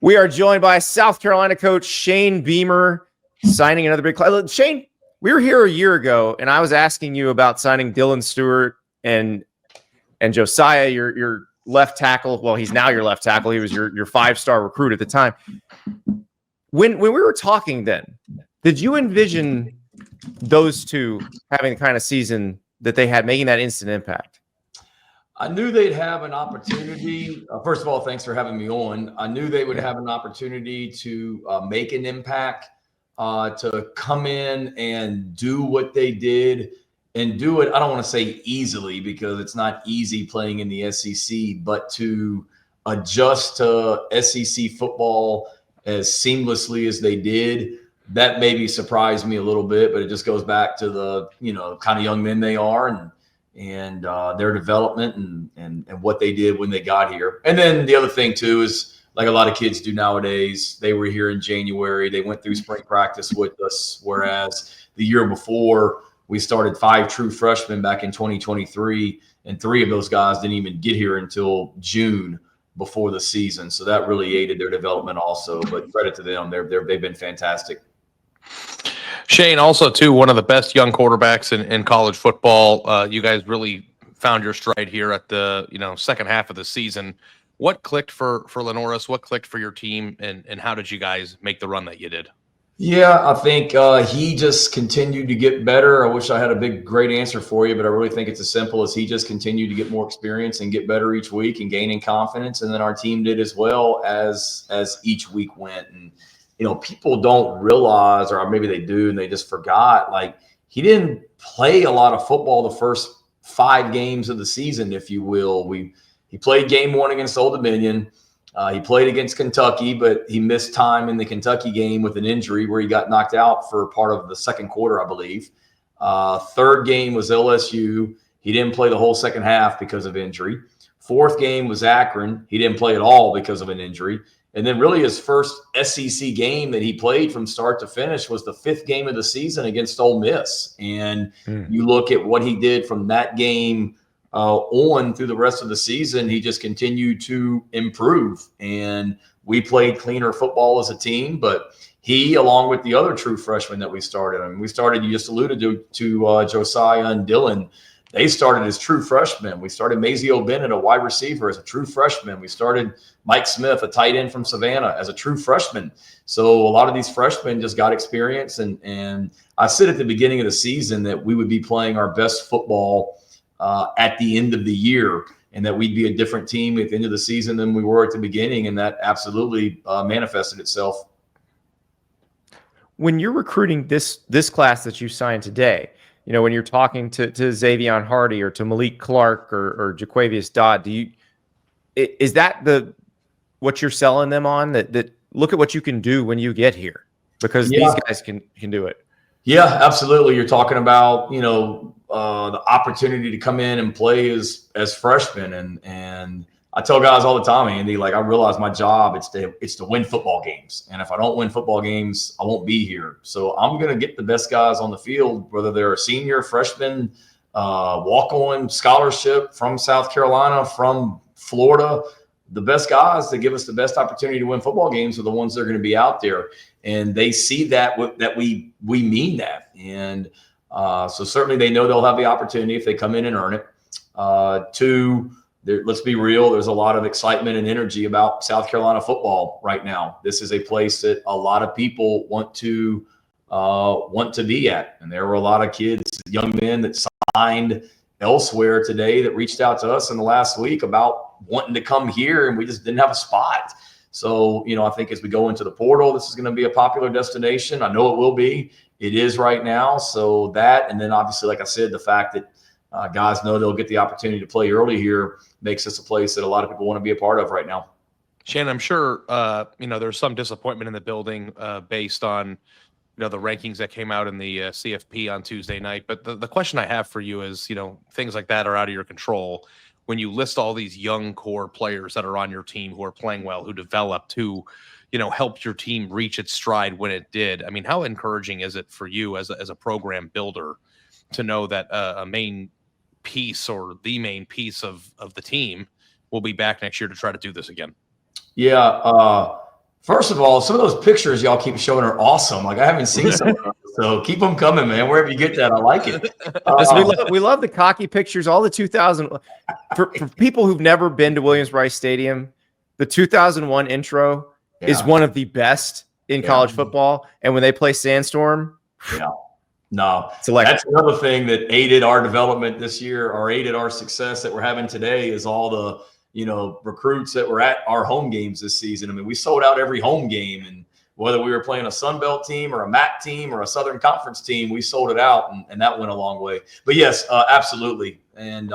We are joined by South Carolina coach Shane Beamer signing another big class. Shane, we were here a year ago, and I was asking you about signing Dylan Stewart and Josiah, your left tackle. Well, he's now your left tackle. He was your five-star recruit at the time. When we were talking then, did you envision those two having the kind of season that they had, making that instant impact? I knew they'd have an opportunity. First of all, thanks for having me on. I knew they would have an opportunity to make an impact, to come in and do what they did and do it. I don't want to say easily because it's not easy playing in the SEC, but to adjust to SEC football as seamlessly as they did. That maybe surprised me a little bit, but it just goes back to the, kind of young men they are and their development and what they did when they got here. And then the other thing too is, like a lot of kids do nowadays, they were here in January. They went through spring practice with us, whereas the year before we started 5 true freshmen back in 2023, and 3 of those guys didn't even get here until June before the season. So that really aided their development also. But credit to them, they've been fantastic. Shane, also too, one of the best young quarterbacks in college football. You guys really found your stride here at the second half of the season. What clicked for Lenoris? What clicked for your team, and how did you guys make the run that you did? Yeah, I think he just continued to get better. I wish I had a great answer for you, but I really think it's as simple as he just continued to get more experience and get better each week and gaining confidence. And then our team did as well as each week went. And people don't realize, or maybe they do, and they just forgot, like, he didn't play a lot of football the first 5 games of the season, if you will. He played game 1 against Old Dominion. He played against Kentucky, but he missed time in the Kentucky game with an injury where he got knocked out for part of the second quarter, I believe. Third game was LSU. He didn't play the whole second half because of injury. Fourth game was Akron. He didn't play at all because of an injury. And then really his first SEC game that he played from start to finish was the 5th game of the season against Ole Miss. And you look at what he did from that game on through the rest of the season, he just continued to improve. And we played cleaner football as a team, but he, along with the other true freshmen that we started, you just alluded to Josiah and Dylan. They started as true freshmen. We started Mazio Bennett, a wide receiver, as a true freshman. We started Mike Smith, a tight end from Savannah, as a true freshman. So a lot of these freshmen just got experience. And I said at the beginning of the season that we would be playing our best football at the end of the year, and that we'd be a different team at the end of the season than we were at the beginning. And that absolutely manifested itself. When you're recruiting this class that you signed today, when you're talking to Xavion Hardy or to Malik Clark or Jaquavius Dodd, is that what you're selling them on? That look at what you can do when you get here, because these guys can do it. Yeah, absolutely. You're talking about the opportunity to come in and play as freshmen, and I tell guys all the time, Andy, like, I realize my job it's to win football games. And if I don't win football games, I won't be here. So I'm going to get the best guys on the field, whether they're a senior, freshman, walk-on scholarship from South Carolina, from Florida. The best guys that give us the best opportunity to win football games are the ones that are going to be out there. And they see that we mean that. And so certainly they know they'll have the opportunity if they come in and earn it. 2, let's be real, there's a lot of excitement and energy about South Carolina football right now. This is a place that a lot of people want to be at. And there were a lot of kids, young men that signed elsewhere today that reached out to us in the last week about wanting to come here, and we just didn't have a spot. So, I think as we go into the portal, this is going to be a popular destination. I know it will be. It is right now. So that, and then obviously, like I said, the fact that guys know they'll get the opportunity to play early here makes this a place that a lot of people want to be a part of right now. Shane, I'm sure, there's some disappointment in the building based on, the rankings that came out in the CFP on Tuesday night. But the question I have for you is, things like that are out of your control. When you list all these young core players that are on your team who are playing well, who developed, who, helped your team reach its stride when it did. I mean, how encouraging is it for you as a program builder to know that a main piece or the main piece of the team will be back next year to try to do this again? Yeah. First of all, some of those pictures y'all keep showing are awesome. Like I haven't seen some of those, so keep them coming, man. Wherever you get that, I like it. We love the cocky pictures. All the 2000 for people who've never been to Williams-Brice Stadium, the 2001 intro is one of the best in college football. And when they play Sandstorm, no, that's another thing that aided our development this year, or aided our success that we're having today, is all the recruits that were at our home games this season. I mean, we sold out every home game, and whether we were playing a Sun Belt team or a MAC team or a Southern Conference team, we sold it out, and that went a long way. But yes, absolutely. And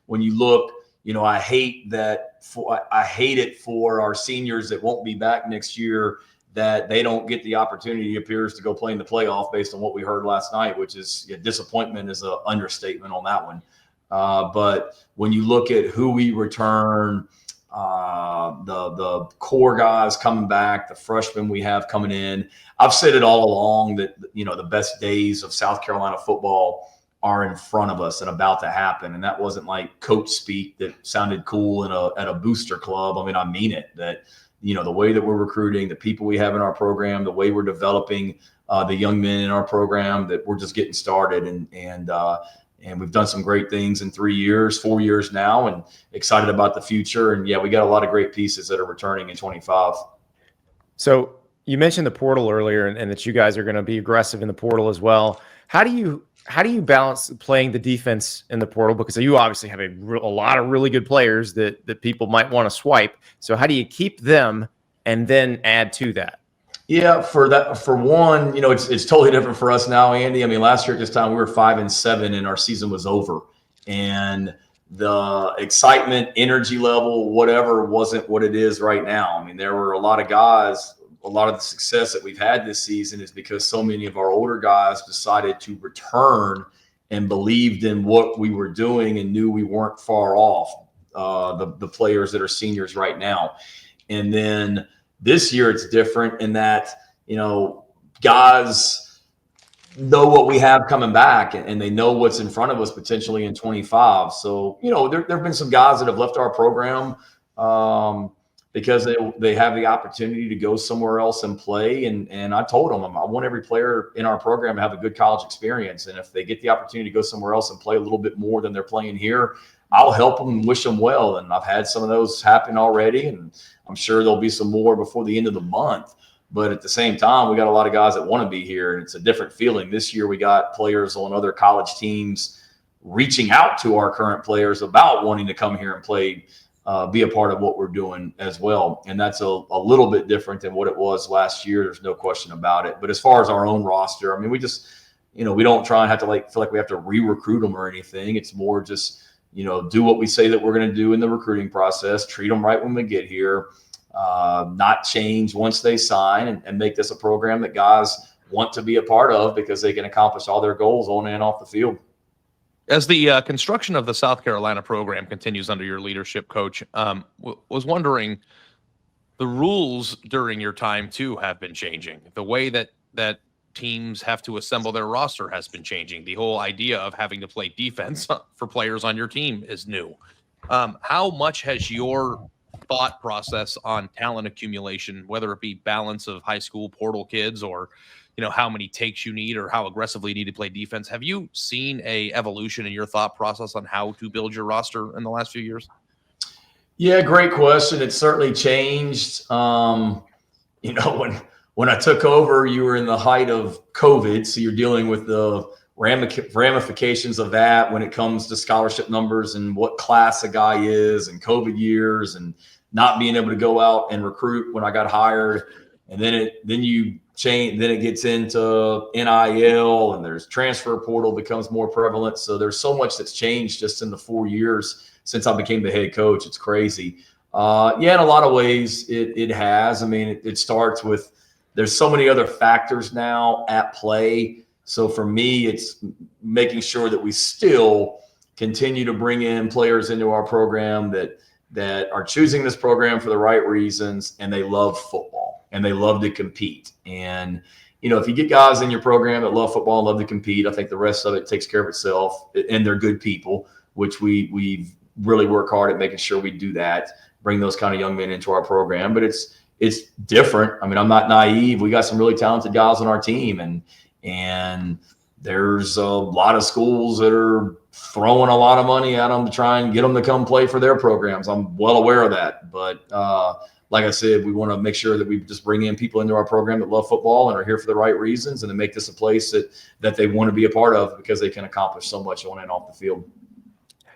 when you look, I hate it for our seniors that won't be back next year, that they don't get the opportunity, it appears, to go play in the playoff based on what we heard last night, which is disappointment is an understatement on that one. But when you look at who we return, the core guys coming back, the freshmen we have coming in, I've said it all along that, the best days of South Carolina football are in front of us and about to happen. And that wasn't like coach speak that sounded cool at a booster club. I mean, I mean it, that, the way that we're recruiting, the people we have in our program, the way we're developing the young men in our program, that we're just getting started. And we've done some great things in 4 years now, and excited about the future. And we got a lot of great pieces that are returning in 25. So you mentioned the portal earlier, and that you guys are going to be aggressive in the portal as well. How do you balance playing the defense in the portal? Because you obviously have a lot of really good players that people might want to swipe. So how do you keep them and then add to that? Yeah, for one, it's totally different for us now, Andy. I mean, last year at this time we were 5-7 and our season was over, and the excitement, energy level, whatever, wasn't what it is right now. I mean, there were a lot of guys. A lot of the success that we've had this season is because so many of our older guys decided to return and believed in what we were doing and knew we weren't far off. The players that are seniors right now, and then this year it's different in that, guys know what we have coming back, and they know what's in front of us potentially in 25. So, there have been some guys that have left our program because they have the opportunity to go somewhere else and play. And I told them, I want every player in our program to have a good college experience. And if they get the opportunity to go somewhere else and play a little bit more than they're playing here, I'll help them and wish them well. And I've had some of those happen already, and I'm sure there'll be some more before the end of the month. But at the same time, we got a lot of guys that want to be here, and it's a different feeling. This year, we got players on other college teams reaching out to our current players about wanting to come here and play, be a part of what we're doing as well. And that's a little bit different than what it was last year. There's no question about it. But as far as our own roster, I mean, we just, we don't try and have to feel like we have to re-recruit them or anything. It's more just, do what we say that we're going to do in the recruiting process, treat them right when we get here, not change once they sign, and make this a program that guys want to be a part of because they can accomplish all their goals on and off the field. As the construction of the South Carolina program continues under your leadership, Coach, was wondering, the rules during your time too have been changing. The way that teams have to assemble their roster has been changing. The whole idea of having to play defense for players on your team is new. How much has your thought process on talent accumulation, whether it be balance of high school portal kids or how many takes you need or how aggressively you need to play defense, have you seen a evolution in your thought process on how to build your roster in the last few years? Yeah, great question. It's certainly changed. When I took over, you were in the height of COVID, so you're dealing with the ramifications of that when it comes to scholarship numbers and what class a guy is, and COVID years, and not being able to go out and recruit when I got hired. And then it gets into NIL, and there's transfer portal becomes more prevalent. So there's so much that's changed just in the 4 years since I became the head coach. It's crazy. In a lot of ways it has. I mean, it starts with, there's so many other factors now at play. So for me, it's making sure that we still continue to bring in players into our program that are choosing this program for the right reasons, and they love football and they love to compete. And, if you get guys in your program that love football and love to compete, I think the rest of it takes care of itself, and they're good people, which we really work hard at making sure we do that, bring those kind of young men into our program. But it's it's different. I mean, I'm not naive. We got some really talented guys on our team, and there's a lot of schools that are throwing a lot of money at them to try and get them to come play for their programs. I'm well aware of that. But like I said, we want to make sure that we just bring in people into our program that love football and are here for the right reasons, and to make this a place that they want to be a part of because they can accomplish so much on and off the field.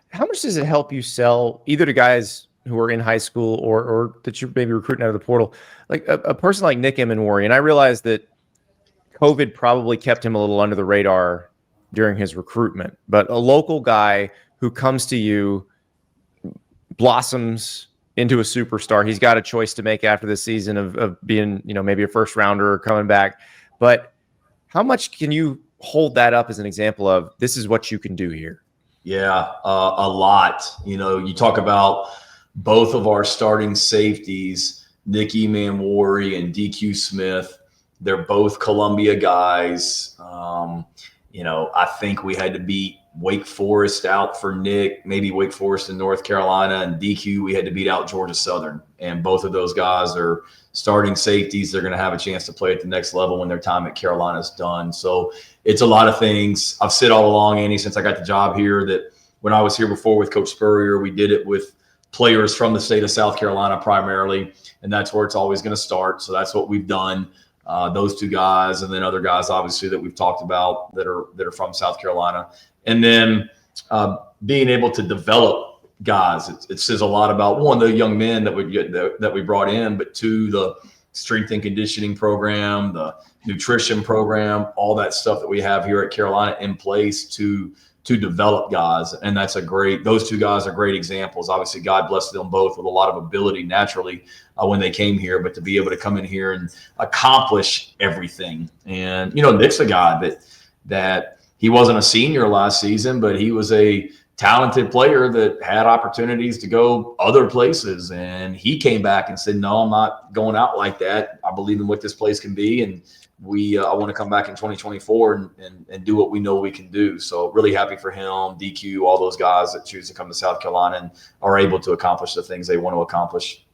How much does it help you sell either to guys who are in high school or that you're maybe recruiting out of the portal, like a person like Nick Emenwari? And I realize that COVID probably kept him a little under the radar during his recruitment, but a local guy who comes to you, blossoms into a superstar. He's got a choice to make after this season of being, maybe a first rounder or coming back. But how much can you hold that up as an example of this is what you can do here? Yeah, a lot. You talk about both of our starting safeties, Nick Emenwari and DQ Smith. They're both Columbia guys. I think we had to beat Wake Forest out for Nick, maybe Wake Forest in North Carolina, and DQ, we had to beat out Georgia Southern. And both of those guys are starting safeties. They're going to have a chance to play at the next level when their time at Carolina is done. So it's a lot of things. I've said all along, Andy, since I got the job here, that when I was here before with Coach Spurrier, we did it with players from the state of South Carolina primarily, and that's where it's always going to start. So that's what we've done. Those two guys, and then other guys, obviously, that we've talked about that are from South Carolina. And then being able to develop guys, it says a lot about, one, the young men that we brought in, but two, the strength and conditioning program, the nutrition program, all that stuff that we have here at Carolina in place to develop guys. And those two guys are great examples. Obviously, God blessed them both with a lot of ability naturally when they came here, but to be able to come in here and accomplish everything. And, Nick's a guy that he wasn't a senior last season, but he was a talented player that had opportunities to go other places. And he came back and said, no, I'm not going out like that. I believe in what this place can be. And I want to come back in 2024 and do what we know we can do. So really happy for him, DQ, all those guys that choose to come to South Carolina and are able to accomplish the things they want to accomplish.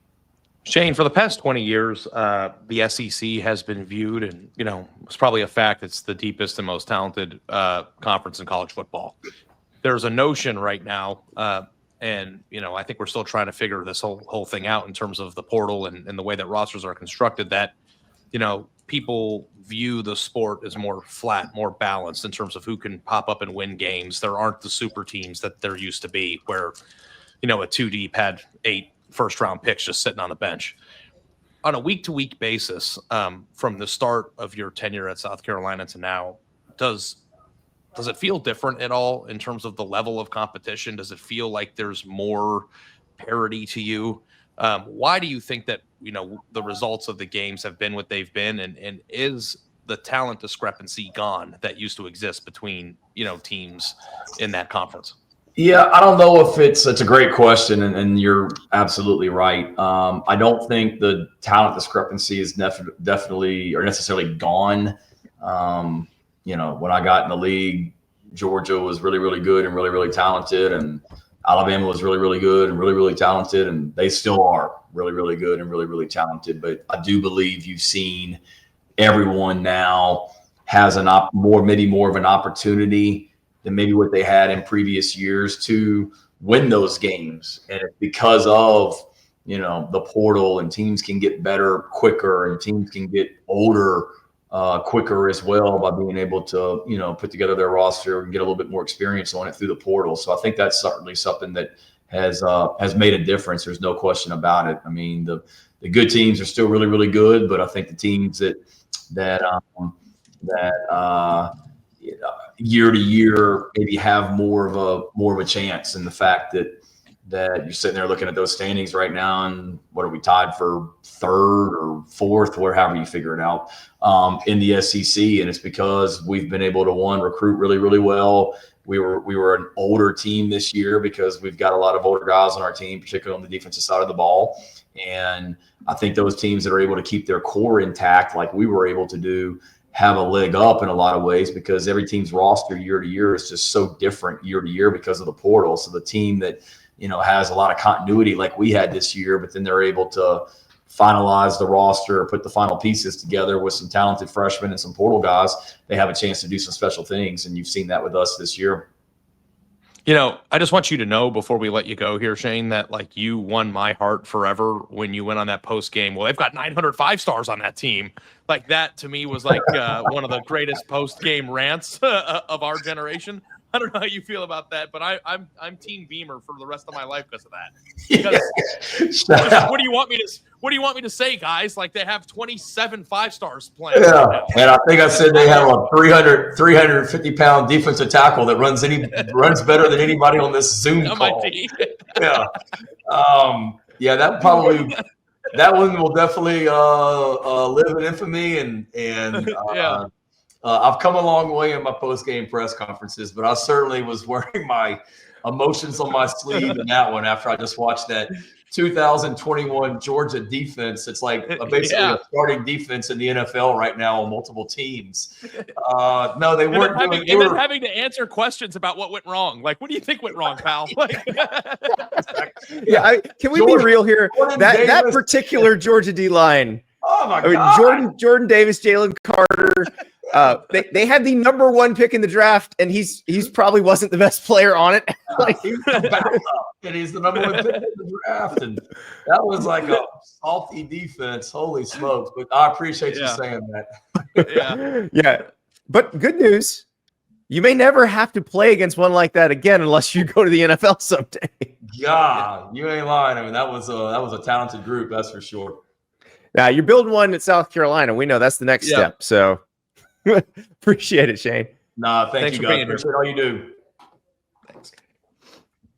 Shane, for the past 20 years, the SEC has been viewed, and it's probably a fact, it's the deepest and most talented conference in college football. There's a notion right now, and I think we're still trying to figure this whole thing out in terms of the portal and the way that rosters are constructed, that people view the sport as more flat, more balanced in terms of who can pop up and win games. There aren't the super teams that there used to be where, a 2 deep had 8 first-round picks just sitting on the bench. On a week-to-week basis, from the start of your tenure at South Carolina to now, does it feel different at all in terms of the level of competition? Does it feel like there's more parity to you? Why do you think that the results of the games have been what they've been, and is the talent discrepancy gone that used to exist between teams in that conference? Yeah, I don't know if it's a great question, and you're absolutely right. I don't think the talent discrepancy is definitely or necessarily gone. When I got in the league, Georgia was really, really good and really, really talented, and Alabama was really, really good and really, really talented, and they still are really, really good and really, really talented. But I do believe you've seen everyone now has maybe more of an opportunity than maybe what they had in previous years to win those games. And it's because of, the portal, and teams can get better quicker, and teams can get older quicker as well by being able to, put together their roster and get a little bit more experience on it through the portal. So I think that's certainly something that has made a difference. There's no question about it. I mean, the good teams are still really, really good, but I think the teams that year to year maybe have more of a chance, and the fact that you're sitting there looking at those standings right now, and what are we tied for 3rd or 4th, wherever you figure it out, in the SEC, and it's because we've been able to recruit really, really well. We were an older team this year because we've got a lot of older guys on our team, particularly on the defensive side of the ball, and I think those teams that are able to keep their core intact, like we were able to do, have a leg up in a lot of ways, because every team's roster year to year is just so different year to year because of the portal. So the team that has a lot of continuity like we had this year, but then they're able to finalize the roster or put the final pieces together with some talented freshmen and some portal guys, they have a chance to do some special things. And you've seen that with us this year. You know, I just want you to know before we let you go here, Shane, that like you won my heart forever when you went on that post game. Well, they've got 900 5-stars on that team. Like that to me was like one of the greatest post game rants of our generation. I don't know how you feel about that, but I'm Team Beamer for the rest of my life because of that. Because what do you want me to say, guys? Like they have 27 5-stars playing. Yeah, right now. and I think I said they have a 350-pound defensive tackle that runs better than anybody on this Zoom call. Yeah, yeah, that one will definitely live in infamy, and Yeah. I've come a long way in my post-game press conferences, but I certainly was wearing my emotions on my sleeve in that one after I just watched that 2021 Georgia defense. It's like basically a starting defense in the NFL right now on multiple teams. No, they weren't doing it. And then having to answer questions about what went wrong. Like, what do you think went wrong, pal? Like, Can we be real here? That particular Georgia D line. Oh my God! Jordan Davis, Jalen Carter. They had the number 1 pick in the draft, and he's probably wasn't the best player on it. Like he was the backup, and he's the number 1 pick in the draft, and that was like a salty defense. Holy smokes! But I appreciate you saying that. Yeah. But good news, you may never have to play against one like that again unless you go to the NFL someday. God, you ain't lying. I mean, that was a talented group, that's for sure. Now you're building one at South Carolina. We know that's the next step. So appreciate it, Shane. Thanks you guys. Appreciate all you do.